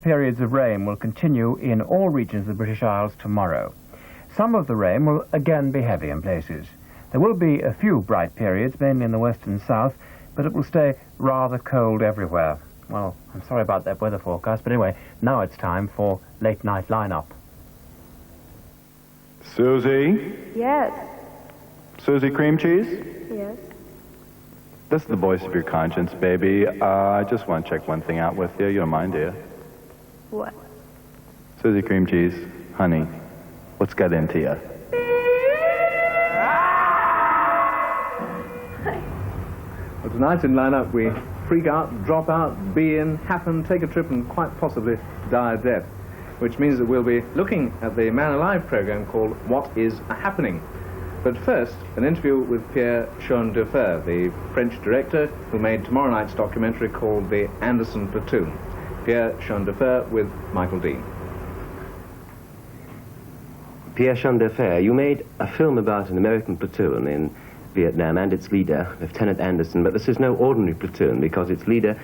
Periods of rain will continue in all regions of the British Isles tomorrow. Some of the rain will again be heavy in places. There will be a few bright periods, mainly in the west and south, but it will stay rather cold everywhere. Well, I'm sorry about that weather forecast, but anyway, now it's time for Late Night Lineup. Susie? Yes. Susie Cream Cheese? Yes. This is the voice of your conscience, baby. I just want to check one thing out with you. You don't mind, do you? What? Susie Cream Cheese, honey, what's got into you? Well, tonight in Lineup we freak out, drop out, be in, happen, take a trip and quite possibly die a death. Which means that we'll be looking at the Man Alive program called What Is a Happening? But first, an interview with Pierre Schoendoerfer, the French director who made tomorrow night's documentary called The Anderson Platoon. Pierre Schoendoerfer with Michael Dean. Pierre Schoendoerfer, you made a film about an American platoon in Vietnam and its leader, Lieutenant Anderson, but this is no ordinary platoon because its leader,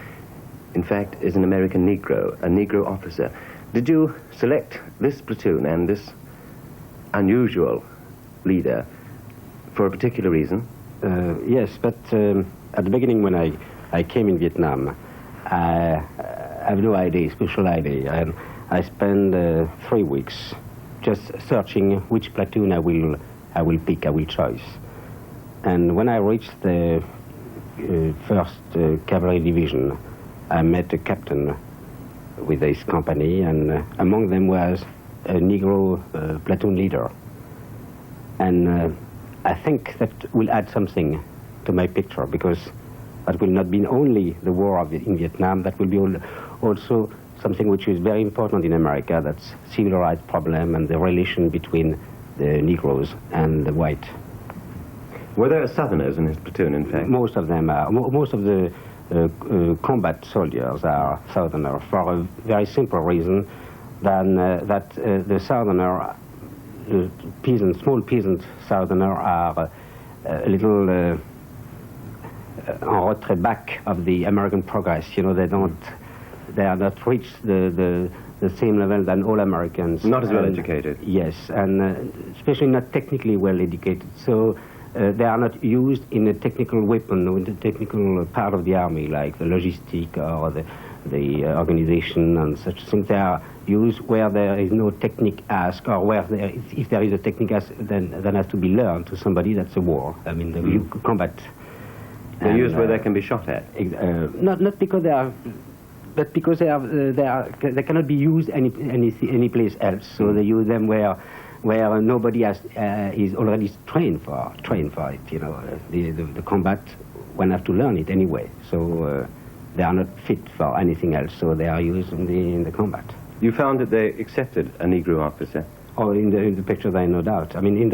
in fact, is an American Negro, a Negro officer. Did you select this platoon and this unusual leader for a particular reason? Yes, but at the beginning when I came in Vietnam, I have no idea, special idea, and I spent 3 weeks just searching which platoon I will pick, I will choose. And when I reached the 1st Cavalry Division, I met a captain with his company, and among them was a Negro platoon leader. And I think that will add something to my picture, because that will not be only the war in Vietnam, that will be also something which is very important in America, that's civil rights problem and the relation between the Negroes and the white. Were there Southerners in his platoon, in fact? Most of them are. Most of the combat soldiers are Southerners for a very simple reason, that the Southerner, the peasant, small peasant Southerner are a little en retrait back of the American progress. You know, they are not reached the same level than all Americans. Not as well educated. Yes, and especially not technically well educated. So they are not used in a technical weapon or in the technical part of the army, like the logistic or the organization and such things. They are used where there is no technique asked, or where if there is a technique asked, then has to be learned to somebody. That's a war. I mean, you combat. They're used where they can be shot at. Not because they are, but because they cannot be used any place else. So they use them where nobody is already trained for it. You know, the combat, one have to learn it anyway. So they are not fit for anything else. So they are used in the combat. You found that they accepted a Negro officer? Oh, in the picture, there is no doubt. I mean,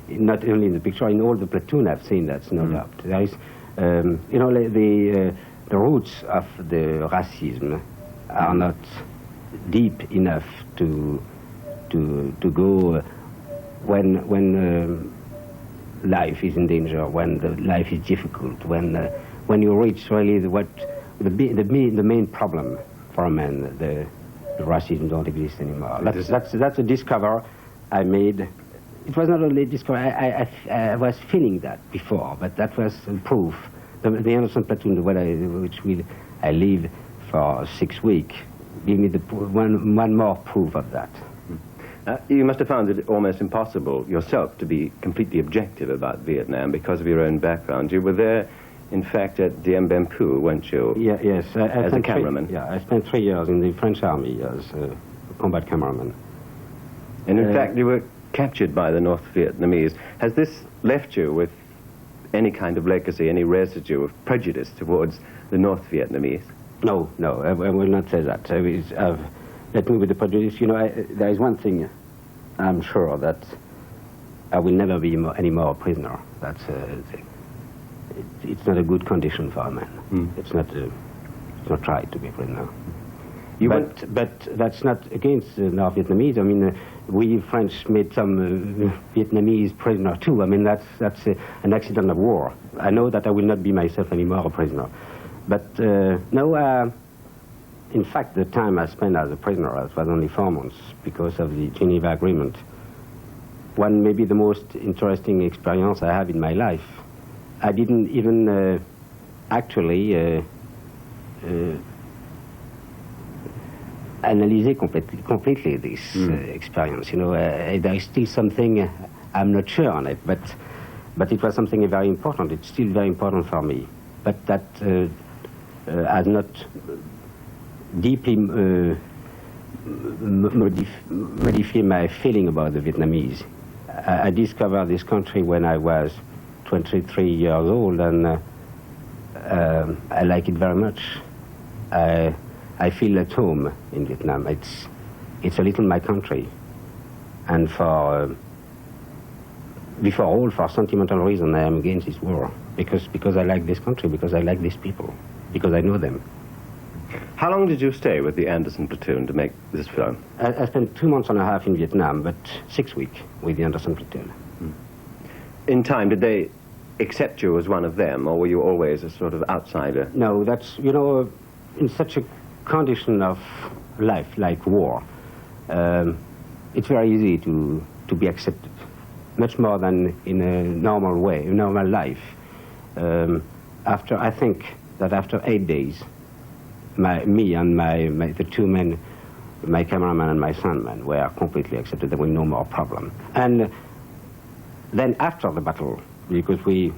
not only in the picture, in all the platoon I've seen, that's no doubt. There is, you know, the roots of the racism are not deep enough to go when life is in danger, when the life is difficult, when you reach really the main problem for a man, the racism don't exist anymore. That's a discovery I made. It was not only a discovery. I was feeling that before, but that was proof. The Anderson platoon, which I lived for 6 weeks, gave me one more proof of that. You must have found it almost impossible yourself to be completely objective about Vietnam because of your own background. You were there, in fact, at Dien Bien Phu, weren't you? Yeah, yes. As a cameraman. I spent 3 years in the French army as a combat cameraman. And in fact, you were captured by the North Vietnamese. Has this left you with any kind of legacy, any residue of prejudice towards the North Vietnamese? No, I will not say that. Let me with the prejudice. You know, there is one thing I'm sure, that I will never be any more a prisoner. That's it's not a good condition for a man. It's not right to be a prisoner. But that's not against the North Vietnamese. I mean, we French made some Vietnamese prisoner too. I mean, that's an accident of war. I know that I will not be myself anymore a prisoner. But no, in fact, the time I spent as a prisoner was only 4 months because of the Geneva Agreement. One maybe the most interesting experience I have in my life. I didn't even actually analyze completely this experience. You know, there is still something I'm not sure on it, but it was something very important. It's still very important for me, but that has not deeply modified my feeling about the Vietnamese. I discovered this country when I was 23 years old, and I like it very much. I feel at home in Vietnam. It's a little my country, and before all, for sentimental reason, I am against this war because I like this country, because I like these people, because I know them. How long did you stay with the Anderson platoon to make this film? I spent 2 months and a half in Vietnam, but 6 weeks with the Anderson platoon. In time, did they accept you as one of them, or were you always a sort of outsider? No, that's, you know, in such a condition of life, like war, it's very easy to be accepted, much more than in a normal way, in normal life. I think that after 8 days, me and the 2 men, my cameraman and my soundman, were completely accepted. There was no more problem. And then after the battle, because we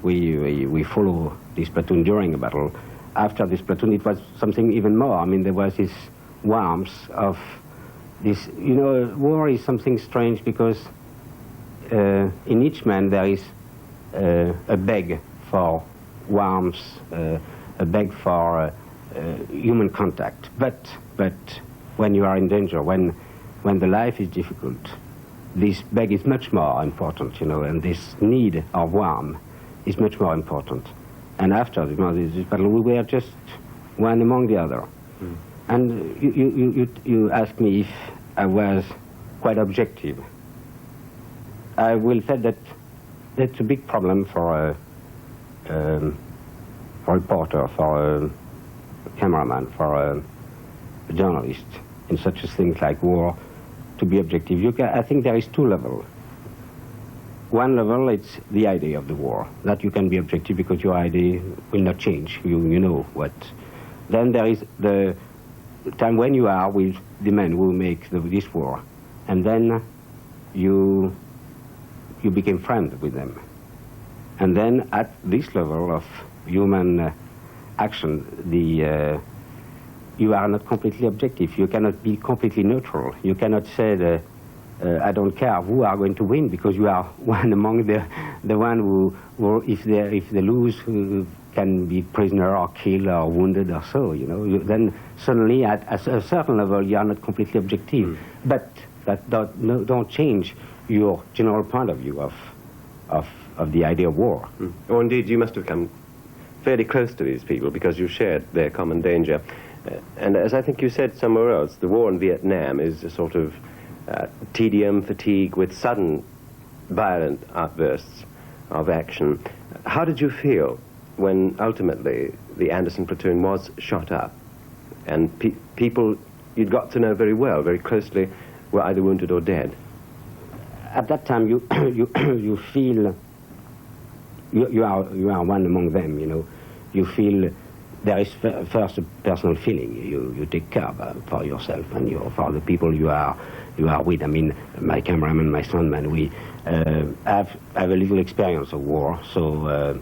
follow this platoon during a battle, after this platoon it was something even more. I mean, there was this warmth of this, you know, war is something strange because in each man there is a beg for warmth, a beg for human contact. But when you are in danger, when the life is difficult, this beg is much more important, you know, and this need of warmth is much more important. And after this battle, we were just one among the other. And you asked me if I was quite objective. I will say that that's a big problem for a reporter, for a cameraman, for a journalist in such a thing like war, to be objective. I think there is 2 levels. One level, it's the idea of the war, that you can be objective because your idea will not change. You know what. Then there is the time when you are with the men who make this war, and then you became friends with them. And then at this level of human action, you are not completely objective. You cannot be completely neutral. You cannot say I don't care who are going to win, because you are one among the one who if they lose, can be prisoner or killed or wounded or so. You know, then suddenly at a certain level you are not completely objective. But that don't change your general point of view of the idea of war. Or indeed, you must have come fairly close to these people because you shared their common danger. And as I think you said somewhere else, the war in Vietnam is a sort of tedium, fatigue with sudden violent outbursts of action. How did you feel when ultimately the Anderson platoon was shot up and people you'd got to know very well, very closely, were either wounded or dead? At that time you feel you are one among them, you know. You feel there is first a personal feeling. You take care for yourself and for the people you are with. I mean, my cameraman, my soundman, we have a little experience of war, so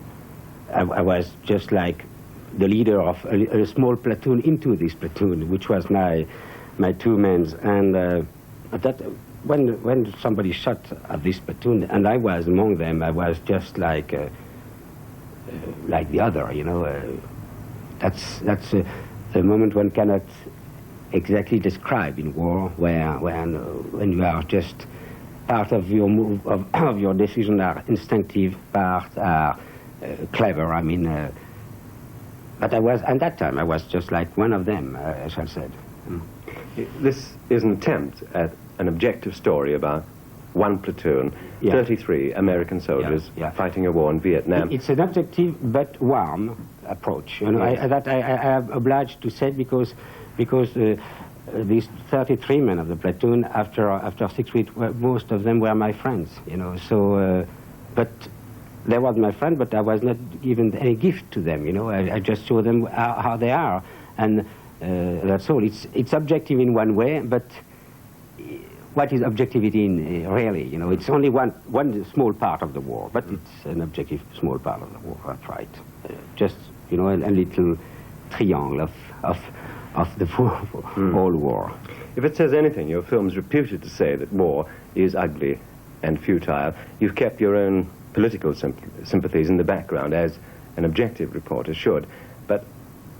I was just like the leader of a small platoon into this platoon, which was my 2 men. And that when somebody shot at this platoon, and I was among them, I was just like the other, you know. That's a moment one cannot exactly describe in war, when you are just part of your move of your decision are instinctive, part are clever. I mean, but at that time I was just like one of them, as I said. This is an attempt at an objective story about one platoon, 33 American soldiers fighting a war in Vietnam. It's an objective but warm approach. You know, I am obliged to say it because because these 33 men of the platoon, after 6 weeks, most of them were my friends, you know. So, but they was my friend, but I was not given any gift to them, you know. I just show them how they are, and that's all. It's objective in one way, but what is objectivity in really? You know, it's only one small part of the war, but it's an objective small part of the war. That's right. Just, you know, a little triangle of the whole war. If it says anything, your film's reputed to say that war is ugly and futile. You've kept your own political sympathies in the background, as an objective reporter should. But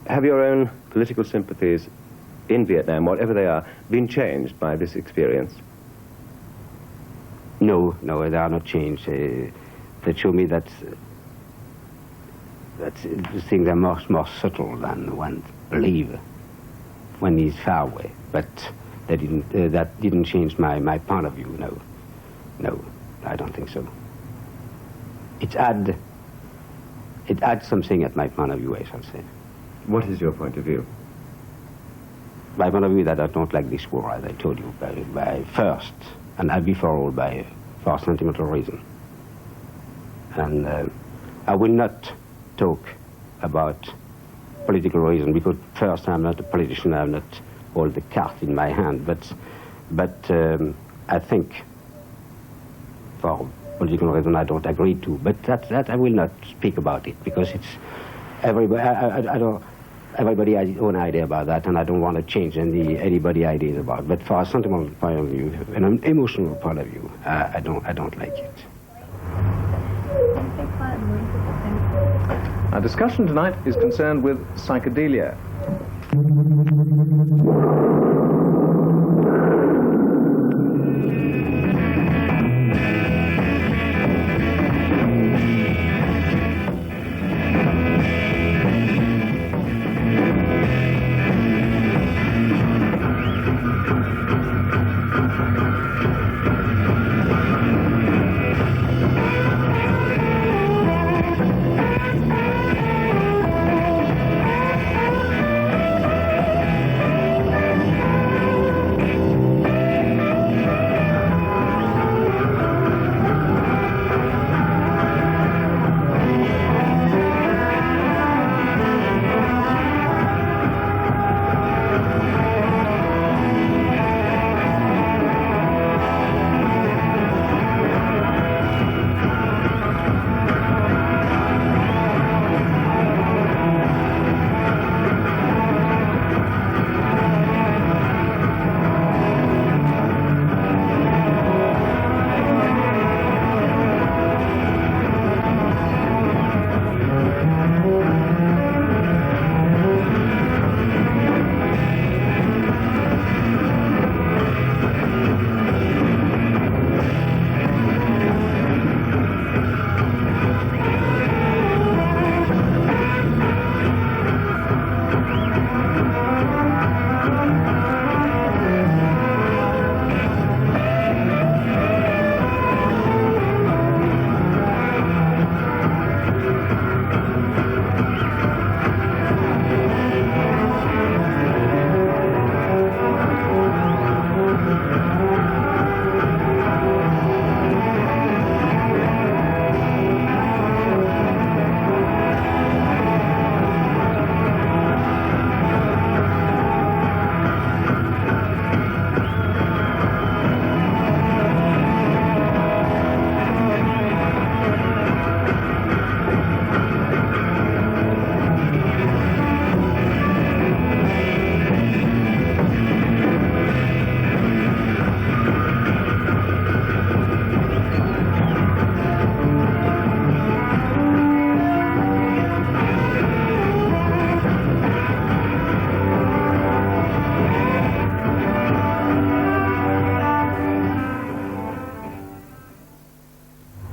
have your own political sympathies in Vietnam, whatever they are, been changed by this experience? No, they are not changed. They show me that the things are much more subtle than one believes when he's far away. But that didn't change my point of view. No, I don't think so. It adds something at my point of view, I shall say. What is your point of view? My point of view that I don't like this war, as I told you, by first, and before all, for sentimental reason. And I will not talk about political reason, because first, I'm not a politician, I have not all the cards in my hand, but I think for political reason I don't agree to, but that I will not speak about it, because it's everybody, everybody has his own idea about that, and I don't want to change anybody's ideas about it. But for a sentimental point of view, and an emotional point of view, I don't like it. Our discussion tonight is concerned with psychedelia.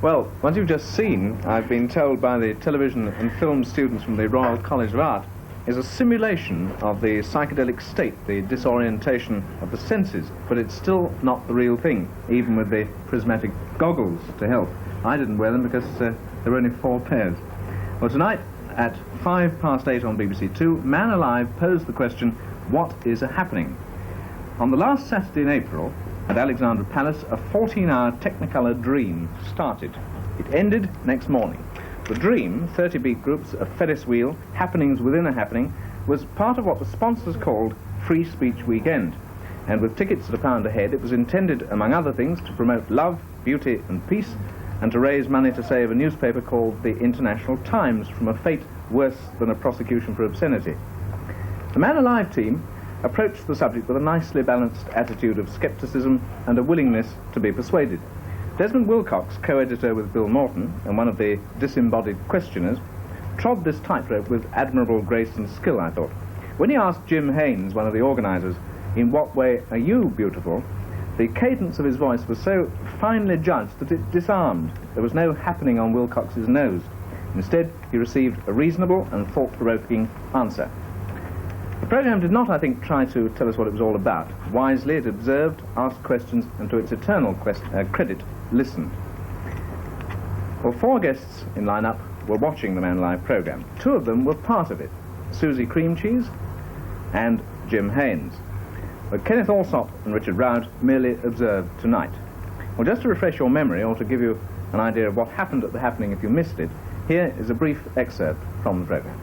Well, what you've just seen, I've been told by the television and film students from the Royal College of Art, is a simulation of the psychedelic state, the disorientation of the senses, but it's still not the real thing, even with the prismatic goggles to help. I didn't wear them because there were only 4 pairs. Well, tonight at 8:05 on BBC Two, Man Alive posed the question, What is a Happening? On the last Saturday in April, at Alexandra Palace, a 14-hour Technicolor Dream started. It ended next morning. The Dream, 30-beat groups, a Ferris wheel, happenings within a happening, was part of what the sponsors called Free Speech Weekend. And with tickets at £1 a head, it was intended, among other things, to promote love, beauty and peace, and to raise money to save a newspaper called the International Times from a fate worse than a prosecution for obscenity. The Man Alive team approached the subject with a nicely balanced attitude of scepticism and a willingness to be persuaded. Desmond Wilcox, co-editor with Bill Norton and one of the disembodied questioners, trod this tightrope with admirable grace and skill, I thought. When he asked Jim Haynes, one of the organisers, "In what way are you beautiful?" the cadence of his voice was so finely judged that it disarmed. There was no happening on Wilcox's nose. Instead, he received a reasonable and thought-provoking answer. The programme did not, I think, try to tell us what it was all about. Wisely, it observed, asked questions, and to its eternal credit, listened. Well, 4 guests in line-up were watching the Man Alive programme. 2 of them were part of it, Susie Creamcheese and Jim Haynes. But Kenneth Allsop and Richard Roud merely observed tonight. Well, just to refresh your memory, or to give you an idea of what happened at the happening if you missed it, here is a brief excerpt from the programme.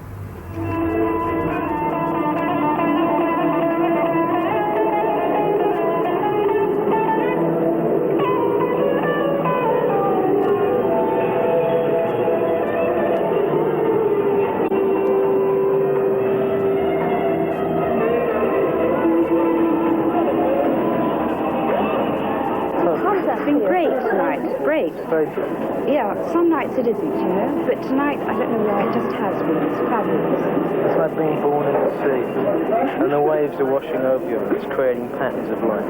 Very good. Yeah, some nights it isn't, you know, but tonight, I don't know why, it just has been. It's fabulous. It's like being born in the sea, and the waves are washing over you, and it's creating patterns of life.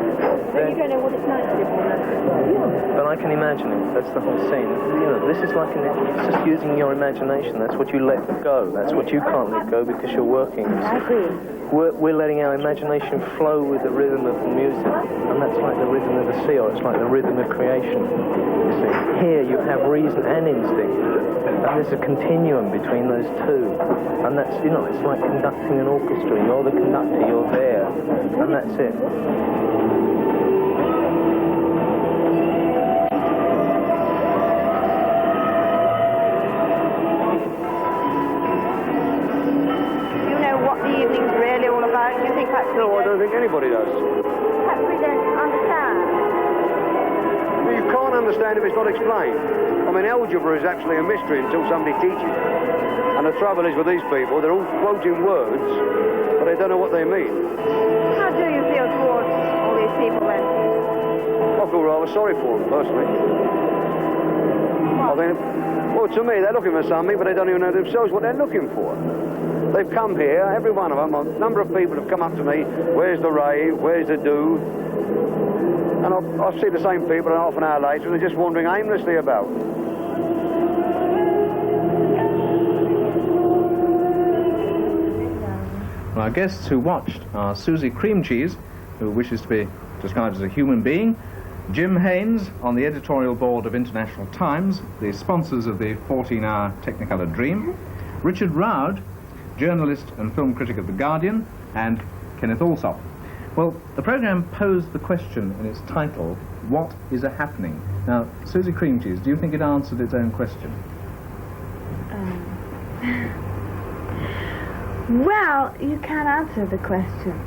Then you don't know what it's like to be born in the sea. But I can imagine it. That's the whole scene. You know, this is like it's just using your imagination. That's what you let go. That's what you can't let go because you're working. I agree. We're letting our imagination flow with the rhythm of the music, and that's like the rhythm of the sea, or it's like the rhythm of creation. You see, here you have reason and instinct, and there's a continuum between those two, and that's, you know, it's like conducting an orchestra. You're the conductor, you're there, and that's it. No, I don't think anybody does. Perhaps we don't understand. Well, you can't understand if it's not explained. I mean, algebra is actually a mystery until somebody teaches it. And the trouble is with these people, they're all quoting words, but they don't know what they mean. How do you feel towards all these people then? I feel rather sorry for them, personally. I think, well, to me, they're looking for something, but they don't even know themselves what they're looking for. They've come here, every one of them, a number of people have come up to me, where's the Ray, where's the Do? And I see the same people half an hour later, and they're just wandering aimlessly about. Well, our guests who watched are Susie Creamcheese, who wishes to be described as a human being, Jim Haynes on the editorial board of International Times, the sponsors of the 14-hour Technicolor Dream, Richard Roud, journalist and film critic of The Guardian, and Kenneth Allsop. Well, the programme posed the question in its title, what is a happening? Now, Susie Creamcheese, do you think it answered its own question? Well, you can't answer the question,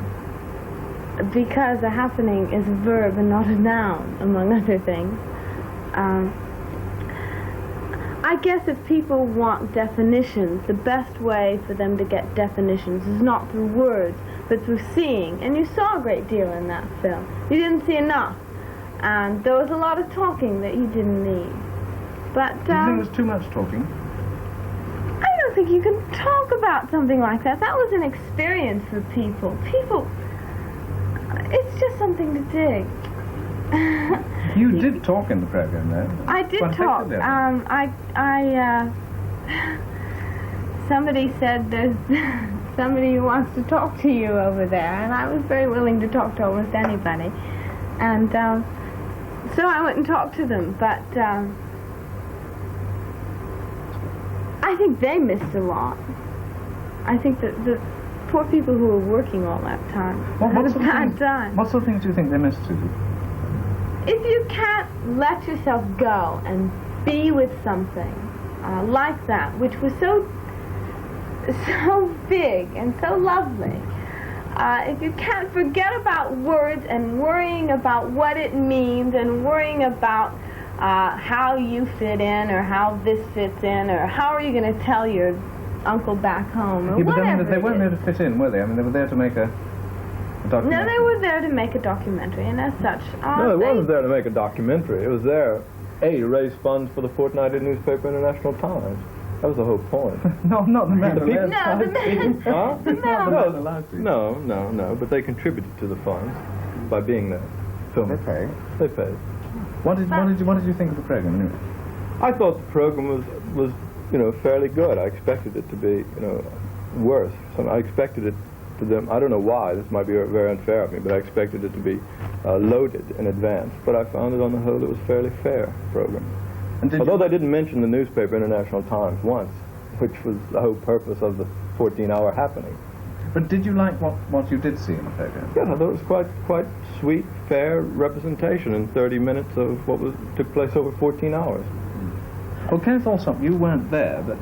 because a happening is a verb and not a noun, among other things. I guess if people want definitions, the best way for them to get definitions is not through words, but through seeing. And you saw a great deal in that film. You didn't see enough. And there was a lot of talking that you didn't need. But, Do you think there was too much talking? I don't think you can talk about something like that. That was an experience for people. It's just something to dig. You did talk in the programme, though. I did talk. Somebody said there's somebody who wants to talk to you over there, and I was very willing to talk to almost anybody. And so I went and talked to them, but I think they missed a lot. I think that the poor people who were working all that time. What Had a sort of bad things- time. What sort of things do you think they missed, Susie? If you can't let yourself go and be with something like that, which was so big and so lovely, if you can't forget about words and worrying about what it means and worrying about how you fit in or how this fits in or how are you going to tell your uncle back home or Yeah, but whatever they weren't it there is. to fit in, were they? I mean, they were there to make a documentary. No, they were there to make a documentary, and as such, No, it they- wasn't there to make a documentary. It was there, A, to raise funds for the fortnightly newspaper International Times. That was the whole point. No, not the men. The people- No, the men. Huh? No. No, but they contributed to the funds by being there. Filming. They paid. What did you think of the program anyway? I thought the program was fairly good. I expected it to be worse. So I expected it to them. I don't know why. This might be very unfair of me, but I expected it to be loaded in advance. But I found it on the whole it was a fairly fair program. Although they didn't mention the newspaper International Times once, which was the whole purpose of the 14-hour happening. But did you like what you did see in the program? Yeah, I thought it was quite sweet, fair representation in 30 minutes of what took place over 14 hours. Well, Kenneth Alsop, you weren't there, but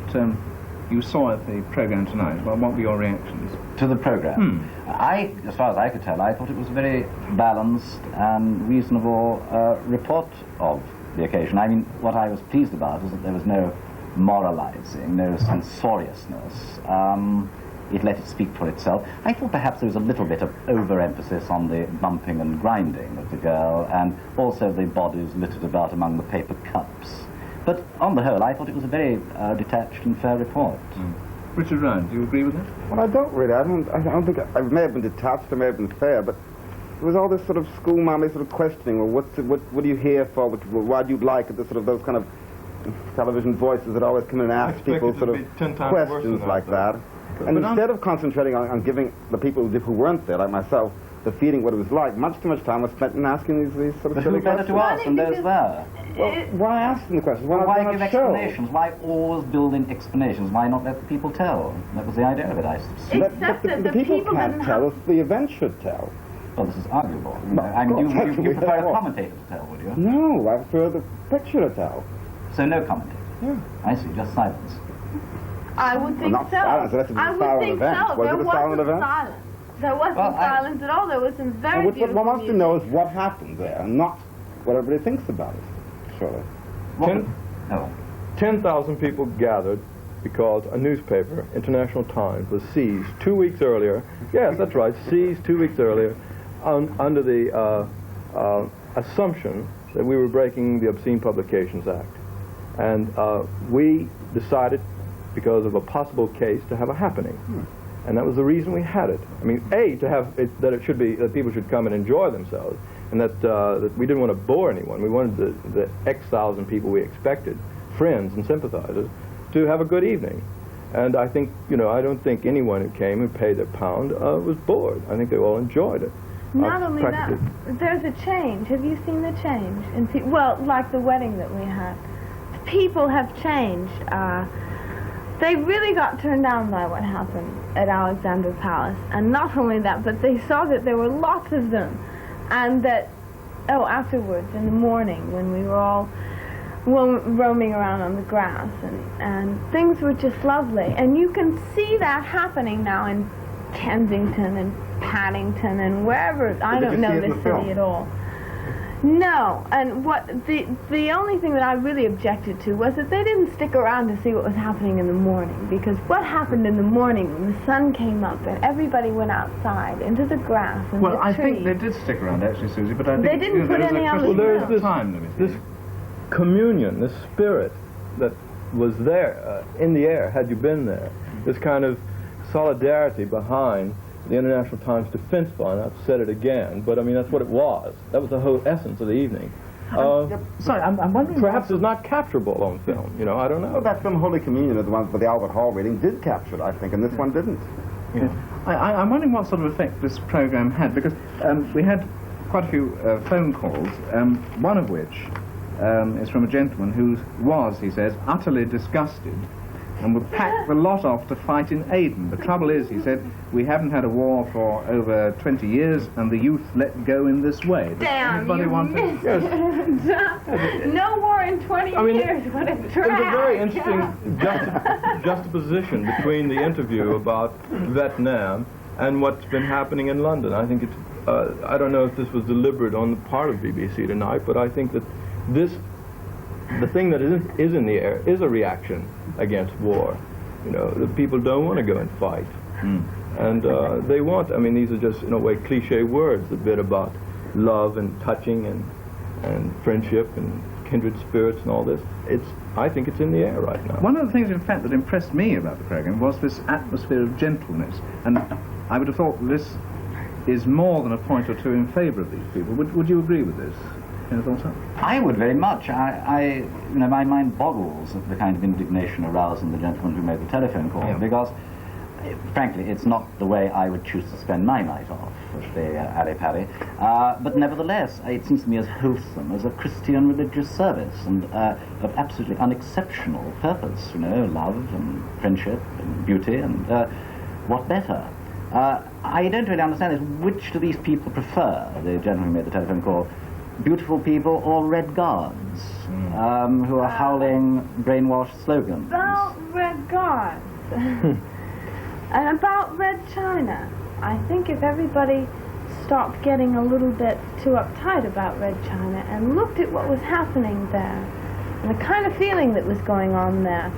you saw the program tonight. Well, what were your reactions? To the program? As far as I could tell, I thought it was a very balanced and reasonable report of the occasion. I mean, what I was pleased about was that there was no moralizing, no censoriousness. It let it speak for itself. I thought perhaps there was a little bit of overemphasis on the bumping and grinding of the girl, and also the bodies littered about among the paper cups. But on the whole, I thought it was a very detached and fair report. Richard Ryan, do you agree with that? Well, I don't really. I don't think I may have been detached. I may have been fair, but there was all this sort of schoolmarmy sort of questioning. Well, what are you here for? Why do you like it? Those kind of television voices that always come in and ask people sort of questions like that. And instead of concentrating on giving the people who weren't there, like myself, the feeling what it was like, much too much time was spent in asking these sort of silly questions. To ask and those there? Well, why ask them the questions? Why give explanations? Why always build in explanations? Why not let the people tell? That was the idea of it, I suppose. But the people can't tell us. The event should tell. Well, this is arguable. I mean, you prefer a commentator to tell, would you? No, I prefer the picture to tell. So no commentator? Yeah. I see, just silence. I would think not so. silence, unless it was I a would silent think event. so. Was There it a silent wasn't event? silence. There wasn't Well, silence at all. There was some very What beautiful one wants to music. know is what happened there, not what everybody thinks about it, surely. 10,000 people gathered because a newspaper, International Times, was seized 2 weeks earlier. Yes, that's right, seized 2 weeks earlier under the assumption that we were breaking the Obscene Publications Act. And we decided, because of a possible case, to have a happening. And that was the reason we had it. I mean, A, to have it, that it should be, that people should come and enjoy themselves, and that we didn't want to bore anyone. We wanted the X thousand people we expected, friends and sympathizers, to have a good evening. And I think, I don't think anyone who came and paid their pound was bored. I think they all enjoyed it. Not only that, there's a change. Have you seen the change? Well, like the wedding that we had. People have changed. They really got turned down by what happened at Alexandra Palace. And not only that, but they saw that there were lots of them. And that, afterwards, in the morning, when we were all roaming around on the grass, and things were just lovely. And you can see that happening now in Kensington and Paddington and wherever. I don't know this city at all. No, and what the only thing that I really objected to was that they didn't stick around to see what was happening in the morning, because what happened in the morning when the sun came up and everybody went outside into the grass and well, the I trees. think they did stick around, actually, Susie, but I think They didn't put any on the Well, there's this time limit. This communion, this spirit that was there in the air, had you been there, this kind of solidarity behind the International Times Defense Fund. I've said it again, but I mean, that's what it was. That was the whole essence of the evening. Sorry, I'm wondering... Perhaps it's not capturable on film, I don't know. Well, that film Holy Communion, the one for the Albert Hall reading, did capture it, I think, and this one didn't. Yeah. I'm wondering what sort of effect this program had, because we had quite a few phone calls, one of which is from a gentleman who was, he says, utterly disgusted and would pack the lot off to fight in Aden. The trouble is, he said, we haven't had a war for over 20 years, and the youth let go in this way. Does Damn, anybody you want to... missed. No war in 20 years. What a drag. There's a very interesting juxtaposition between the interview about Vietnam and what's been happening in London. I think it's, I don't know if this was deliberate on the part of BBC tonight, but I think that the thing that is in the air is a reaction against war. You know, the people don't want to go and fight. And they want, I mean, these are just, in a way, cliche words, the bit about love and touching and friendship and kindred spirits and all this. I think it's in the air right now. One of the things, in fact, that impressed me about the programme was this atmosphere of gentleness. And I would have thought this is more than a point or two in favour of these people. Would you agree with this? Any thoughts on that? I would very much. You know, my mind boggles at the kind of indignation aroused in the gentleman who made the telephone call, because, frankly, it's not the way I would choose to spend my night off, with the alley-pally. But nevertheless, it seems to me as wholesome as a Christian religious service, and of absolutely unexceptional purpose, you know, love and friendship and beauty, and what better? I don't really understand this. Which do these people prefer, the gentleman who made the telephone call? Beautiful people or red guards who are howling brainwashed slogans? About red guards and about Red China, I think if everybody stopped getting a little bit too uptight about Red China and looked at what was happening there and the kind of feeling that was going on there,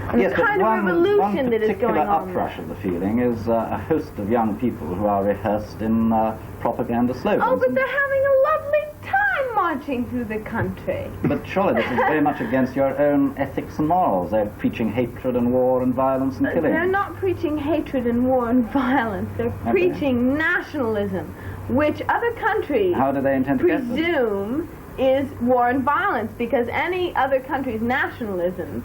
and yes, the kind of revolution that is going on one particular uprush of the feeling is a host of young people who are rehearsed in propaganda slogans. Oh, but they're having a lovely time marching through the country. But surely this is very much against your own ethics and morals. They're preaching hatred and war and violence and killing. They're not preaching hatred and war and violence. They're preaching nationalism, which other countries How do they intend to get them? presume is war and violence, because any other country's nationalism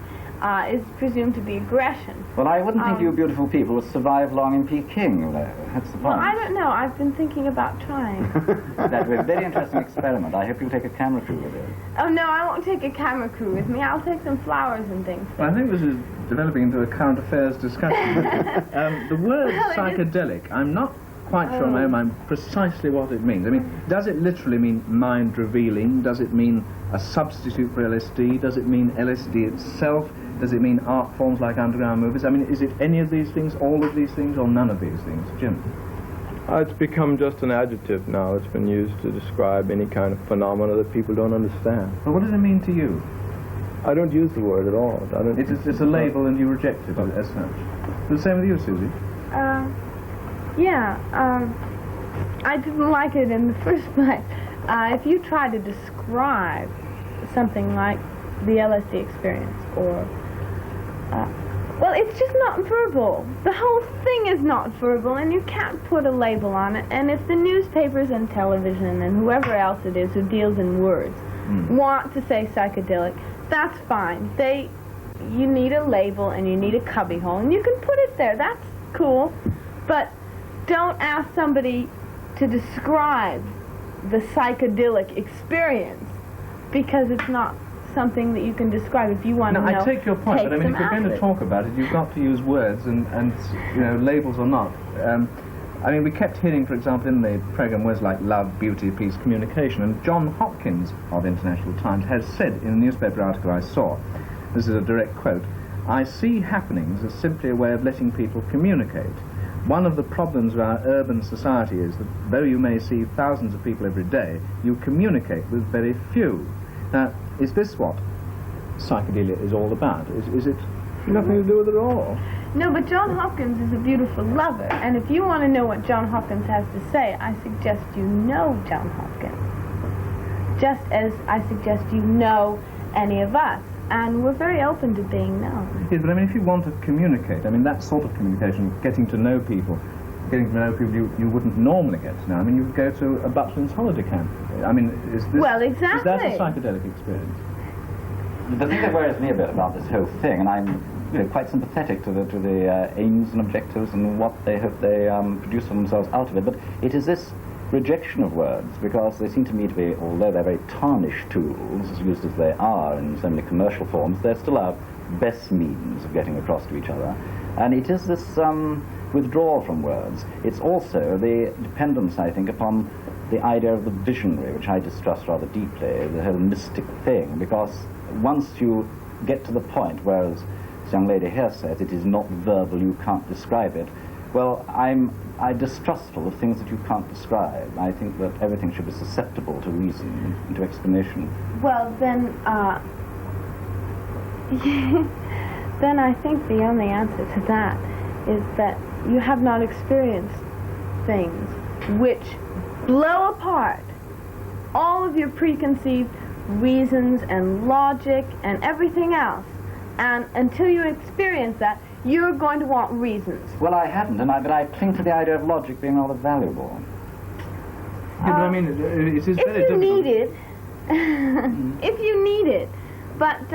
is presumed to be aggression. Well, I wouldn't think you beautiful people would survive long in Peking, you know. That's the point. Well, I don't know. I've been thinking about trying. That would be a very interesting experiment. I hope you take a camera crew with you. Oh, no, I won't take a camera crew with me. I'll take some flowers and things. Well, I think this is developing into a current affairs discussion. The word psychedelic, I'm not quite sure in my own mind precisely what it means. I mean, does it literally mean mind-revealing? Does it mean a substitute for LSD? Does it mean LSD itself? Does it mean art forms like underground movies? I mean, is it any of these things, all of these things, or none of these things? Jim? It's become just an adjective now. It's been used to describe any kind of phenomena that people don't understand. But what does it mean to you? I don't use the word at all. I don't, it's a label and you reject it as such. The same with you, Susie? I didn't like it in the first place. If you try to describe something like the LSD experience, or well, it's just not verbal. The whole thing is not verbal, and you can't put a label on it. And if the newspapers and television and whoever else it is who deals in words want to say psychedelic, that's fine. You need a label and you need a cubbyhole, and you can put it there. That's cool, but don't ask somebody to describe the psychedelic experience, because it's not something that you can describe. If you want to know, I take your point, but I mean, if you're going to talk about it, you've got to use words and you know, labels or not. I mean, we kept hearing, for example, in the programme words like love, beauty, peace, communication, and John Hopkins of International Times has said in a newspaper article I saw, this is a direct quote, "I see happenings as simply a way of letting people communicate. One of the problems of our urban society is that though you may see thousands of people every day, you communicate with very few." Now, is this what psychedelia is all about? Is it nothing to do with it at all? No, but John Hopkins is a beautiful lover, and if you want to know what John Hopkins has to say, I suggest you know John Hopkins, just as I suggest you know any of us, and we're very open to being known. Yes, but I mean, if you want to communicate, I mean, that sort of communication, getting to know people you wouldn't normally get to know. I mean, you would go to a Butlins holiday camp. I mean, is that a psychedelic experience? The thing that worries me a bit about this whole thing, and I'm quite sympathetic to the aims and objectives and what they hope they produce for themselves out of it, but it is this rejection of words, because they seem to me to be, although they're very tarnished tools, as used as they are in so many commercial forms, they're still our best means of getting across to each other. And it is this withdrawal from words. It's also the dependence, I think, upon the idea of the visionary, which I distrust rather deeply, the whole mystic thing, because once you get to the point where, as this young lady here says, it is not verbal, you can't describe it, well, I'm distrustful of things that you can't describe. I think that everything should be susceptible to reason and to explanation. Well, then, then I think the only answer to that is that you have not experienced things which blow apart all of your preconceived reasons and logic and everything else. And until you experience that, you're going to want reasons. Well, I haven't, but I cling to the idea of logic being rather valuable. Yeah, but I mean, it is very if you difficult. need it, if you need it, but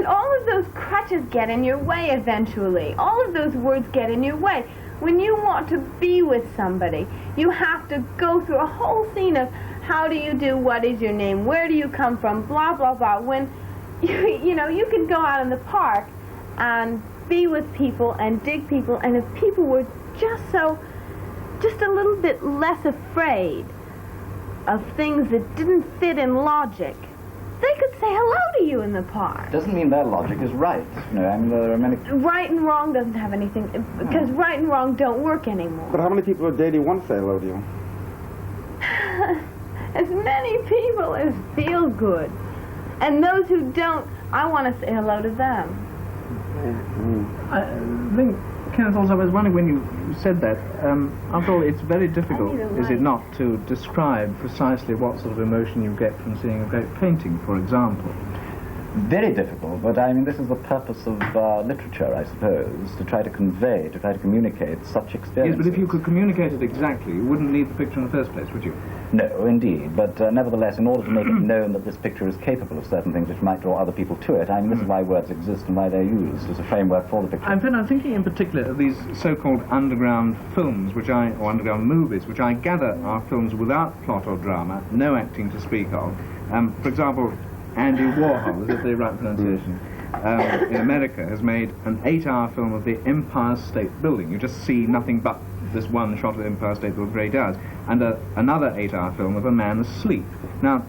all of those crutches get in your way eventually. All of those words get in your way. When you want to be with somebody, you have to go through a whole scene of how do you do, what is your name, where do you come from, blah, blah, blah. When, you know, you could go out in the park and be with people and dig people, and if people were just a little bit less afraid of things that didn't fit in logic, they could say hello to you in the park. Doesn't mean their logic is right. You know, I mean, there are many... Right and wrong doesn't have anything, because right and wrong don't work anymore. But how many people a day do you want to say hello to you? As many people as feel good. And those who don't, I want to say hello to them. I think, Kenneth, also, I was wondering when you said that, after all, it's very difficult, is it not, to describe precisely what sort of emotion you get from seeing a great painting, for example. Very difficult, but I mean, this is the purpose of literature, I suppose, to try to convey, to try to communicate such experiences. Yes, but if you could communicate it exactly, you wouldn't need the picture in the first place, would you? No, indeed, but nevertheless, in order to make it known that this picture is capable of certain things which might draw other people to it, I mean, this is why words exist and why they're used as a framework for the picture. I'm thinking in particular of these so-called underground films, or underground movies, which I gather are films without plot or drama, no acting to speak of. For example, Andy Warhol, is that the right pronunciation, in America, has made an 8-hour film of the Empire State Building. You just see nothing but this one shot of the Empire State Building for 8 hours, and another 8-hour film of a man asleep. Now,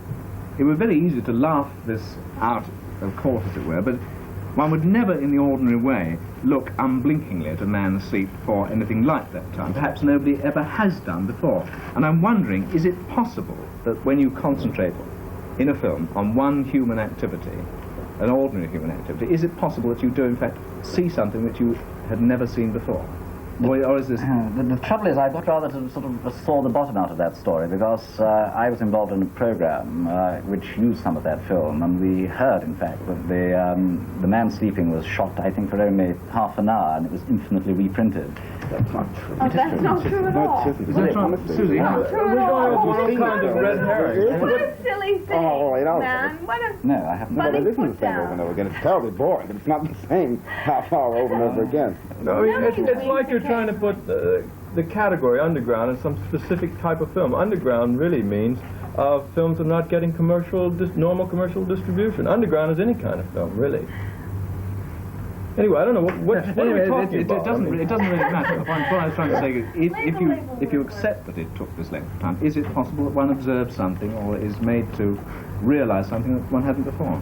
it would be very easy to laugh this out of court, as it were, but one would never, in the ordinary way, look unblinkingly at a man asleep for anything like that time. Perhaps nobody ever has done before. And I'm wondering, is it possible that when you concentrate in a film on one human activity, an ordinary human activity, is it possible that you do in fact see something that you had never seen before? Or is this... The trouble is, I've got rather to sort of saw the bottom out of that story, because I was involved in a program which used some of that film, and we heard, in fact, that the man sleeping was shot, I think, for only half an hour, and it was infinitely reprinted. That's not true. Oh, that's not true at all. Is that honestly? Susie, Not true at all. What kind of red herring? What a silly thing, man. What a... No, I haven't. No, but it isn't put the same down. over and over again. It's terribly boring, but it's not the same half hour over and over again. No, I mean, it's like you're trying to put the category underground in some specific type of film. Underground really means films that are not getting normal commercial distribution. Underground is any kind of film, really. Anyway, I don't know what are we talking it about? doesn't really matter. What I was trying to say is, if you accept that it took this length of time, is it possible that one observes something or is made to realise something that one hadn't before?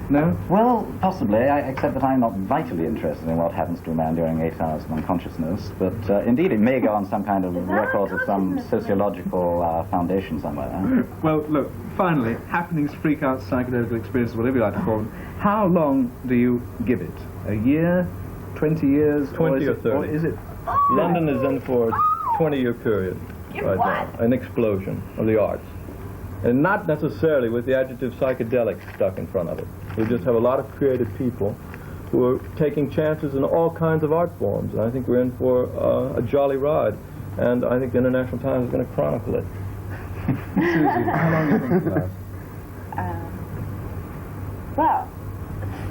No? Well, possibly, except that I'm not vitally interested in what happens to a man during 8 hours of unconsciousness, but indeed it may go on some kind of record of some sociological foundation somewhere. Well, look, finally, happenings, freakouts, psychedelic experiences, whatever you like to call them, how long do you give it? A year? 20 years? 20 or 30. Or is it... London is in for a 20-year period right now. An explosion of the arts. And not necessarily with the adjective psychedelic stuck in front of it. We just have a lot of creative people who are taking chances in all kinds of art forms. And I think we're in for a jolly ride. And I think the International Times is going to chronicle it. Susie, how long do you think it lasts? Well,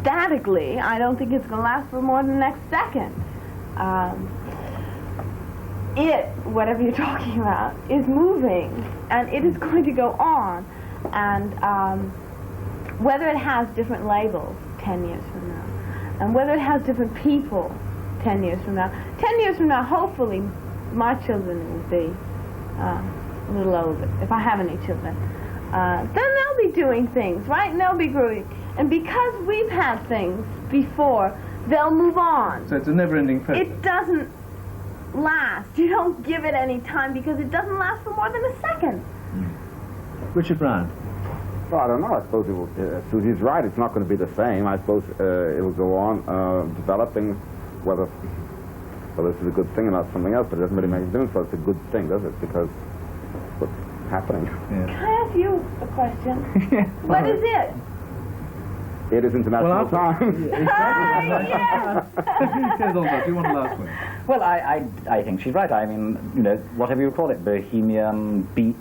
statically, I don't think it's going to last for more than the next second. it, whatever you're talking about, is moving, and it is going to go on. And whether it has different labels 10 years from now, and whether it has different people 10 years from now, 10 years from now, hopefully, my children will be a little older, if I have any children. Then they'll be doing things, right? And they'll be growing. And because we've had things before, they'll move on. So it's a never-ending process. It doesn't last. You don't give it any time because it doesn't last for more than a second. Richard Brown. Well, I don't know. I suppose it will, Susie's right. It's not going to be the same. I suppose it will go on developing, whether this is a good thing or not something else, but it doesn't really make a difference whether it's a good thing, does it? Because what's happening. Can I ask you a question? What is it? It is international time. You want to last one? Well, I think she's right. I mean, you know, whatever you call it, bohemian, beat,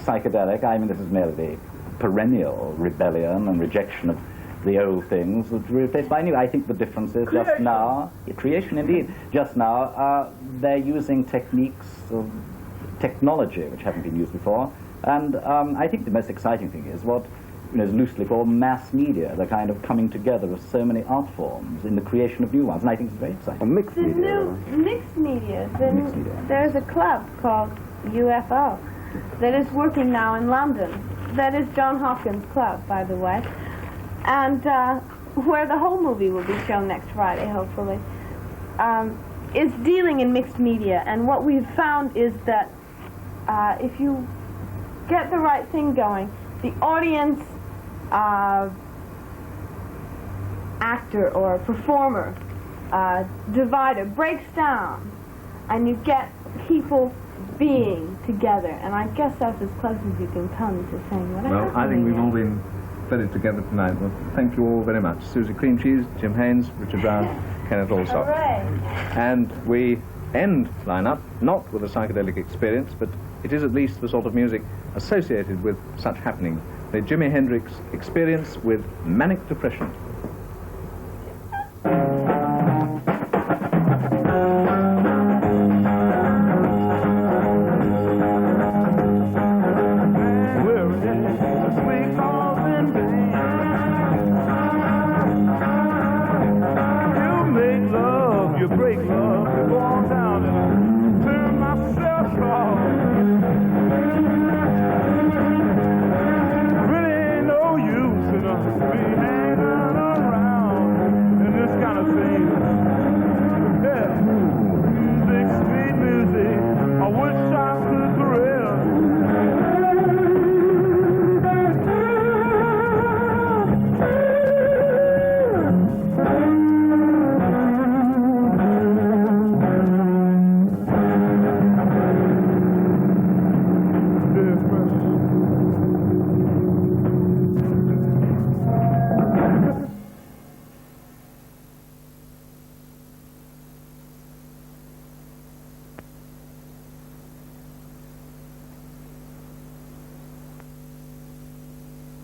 psychedelic, I mean, this is merely the perennial rebellion and rejection of the old things that were replaced by new. I think the difference is just now, creation indeed, just now, they're using techniques of technology which haven't been used before. And I think the most exciting thing is what is loosely called mass media, the kind of coming together of so many art forms in the creation of new ones, and I think it's very exciting. Mixed media. Mixed media. There's a club called UFO that is working now in London. That is John Hopkins' club, by the way, and where the whole movie will be shown next Friday, hopefully, is dealing in mixed media. And what we've found is that if you get the right thing going, the audience actor or performer divider breaks down, and you get people being together. And I guess that's as close as you can come to saying what happened. Well, I think we've all been bedded together tonight. Well, thank you all very much. Susie Creamcheese, Jim Haynes, Richard Brown, Kenneth Allsop. And we end line-up not with a psychedelic experience, but it is at least the sort of music associated with such happenings. The Jimi Hendrix Experience with Manic Depression. We're in the swing of in vain.